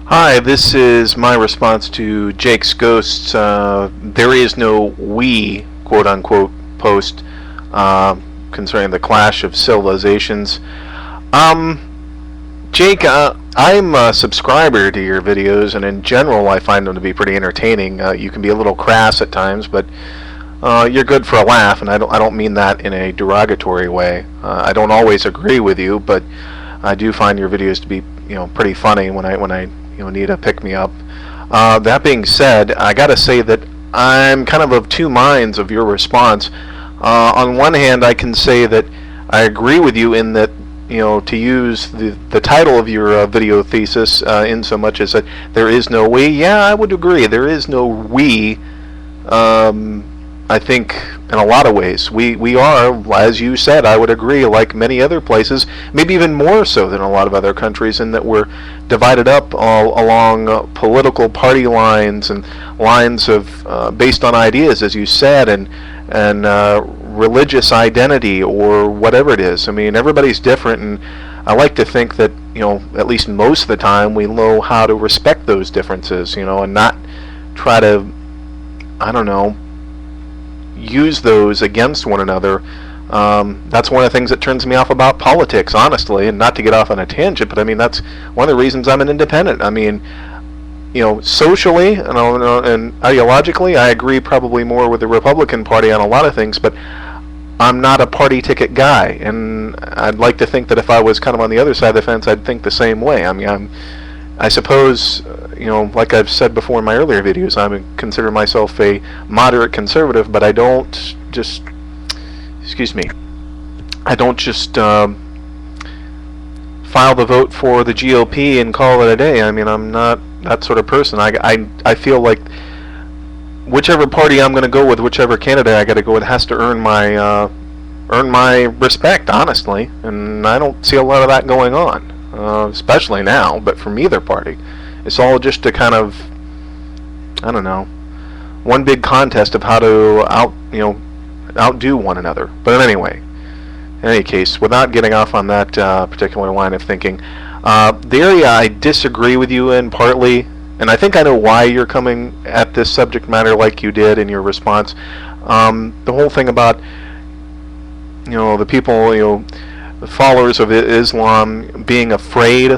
Hi, this is my response to Jake's Ghosts. There is no "we" quote unquote post concerning the clash of civilizations. Um, Jake, I'm a subscriber to your videos, and in general, I find them to be pretty entertaining. You can be a little crass at times, but you're good for a laugh, and I don't mean that in a derogatory way. I don't always agree with you, but I do find your videos to be, pretty funny when I need a pick me up. That being said, I gotta say that I'm kind of two minds of your response. On one hand, I can say that I agree with you in that, to use the title of your video thesis in so much as that there is no we. Yeah, I would agree. There is no we. I think in a lot of ways we are, as you said, I would agree, like many other places, maybe even more so than a lot of other countries, in that we're divided up all along political party lines and lines of based on ideas, as you said, and religious identity or whatever it is. I mean, everybody's different, and I like to think that, at least most of the time, we know how to respect those differences, and not try to, I don't know, use those against one another. That's one of the things that turns me off about politics, honestly, and not to get off on a tangent, but I mean, that's one of the reasons I'm an independent. I mean, socially and ideologically, I agree probably more with the Republican Party on a lot of things, but I'm not a party ticket guy, and I'd like to think that if I was kind of on the other side of the fence, I'd think the same way. I mean, I suppose, like I've said before in my earlier videos, I consider myself a moderate conservative, but I don't just, I don't just file the vote for the GOP and call it a day. I mean, I'm not that sort of person. I feel like whichever party I'm going to go with, whichever candidate I got to go with, has to earn my respect, honestly, and I don't see a lot of that going on. Especially now, but from either party. It's all just to kind of, I don't know, one big contest of how to outdo one another. But anyway, in any case, without getting off on that particular line of thinking, the area I disagree with you in partly, and I think I know why you're coming at this subject matter like you did in your response. The whole thing about, the people, the followers of Islam being afraid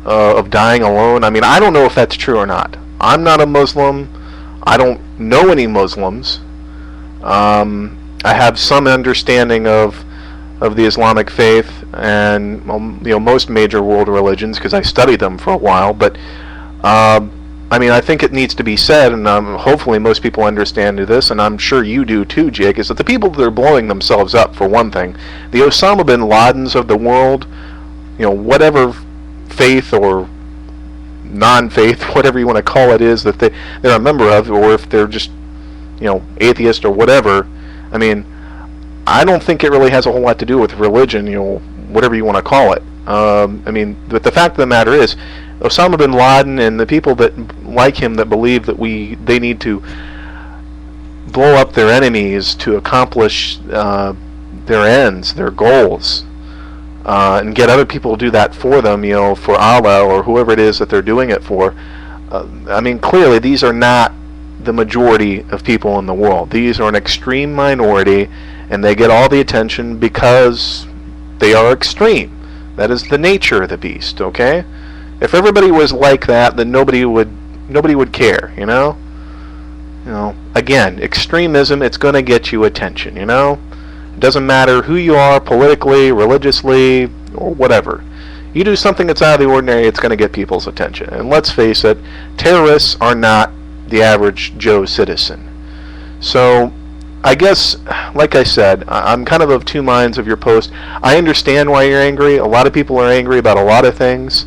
of dying alone. I mean, I don't know if that's true or not. I'm not a Muslim. I don't know any Muslims. I have some understanding of the Islamic faith and most major world religions because I studied them for a while. But I mean, I think it needs to be said, and hopefully most people understand this, and I'm sure you do too, Jake, is that the people that are blowing themselves up, for one thing, the Osama bin Ladens of the world, whatever faith or non-faith, whatever you want to call it, is that they're a member of, or if they're just, atheist or whatever, I mean, I don't think it really has a whole lot to do with religion, whatever you want to call it. I mean, but the fact of the matter is, Osama bin Laden and the people that like him that believe that they need to blow up their enemies to accomplish their ends, their goals, and get other people to do that for them, for Allah or whoever it is that they're doing it for. I mean, clearly these are not the majority of people in the world. These are an extreme minority, and they get all the attention because they are extreme. That is the nature of the beast, okay? If everybody was like that, then nobody would care, Again, extremism, it's going to get you attention, It doesn't matter who you are politically, religiously, or whatever. You do something that's out of the ordinary, it's going to get people's attention. And let's face it, terrorists are not the average Joe citizen. So, I guess, like I said, I'm kind of two minds of your post. I understand why you're angry. A lot of people are angry about a lot of things.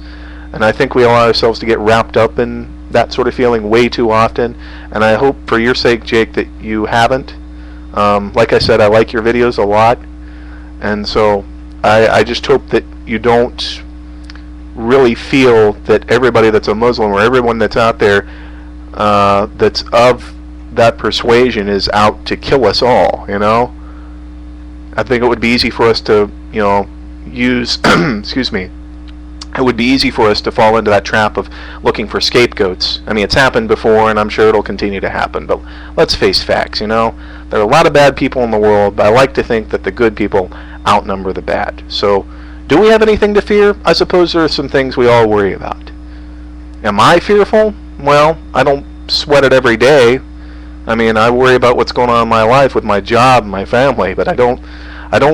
And I think we allow ourselves to get wrapped up in that sort of feeling way too often. And I hope, for your sake, Jake, that you haven't. Like I said, I like your videos a lot. And so I just hope that you don't really feel that everybody that's a Muslim or everyone that's out there that's of that persuasion is out to kill us all, I think it would be easy for us to, use, excuse me, it would be easy for us to fall into that trap of looking for scapegoats. I mean, it's happened before, and I'm sure it'll continue to happen, but let's face facts, you know? There are a lot of bad people in the world, but I like to think that the good people outnumber the bad. So, do we have anything to fear? I suppose there are some things we all worry about. Am I fearful? Well, I don't sweat it every day. I mean, I worry about what's going on in my life with my job and my family, but I don't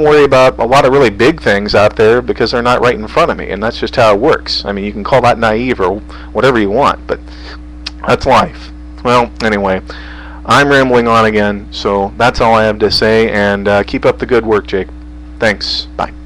worry about a lot of really big things out there because they're not right in front of me, and that's just how it works. I mean, you can call that naive or whatever you want, but that's life. Well, anyway, I'm rambling on again, so that's all I have to say, and keep up the good work, Jake. Thanks. Bye.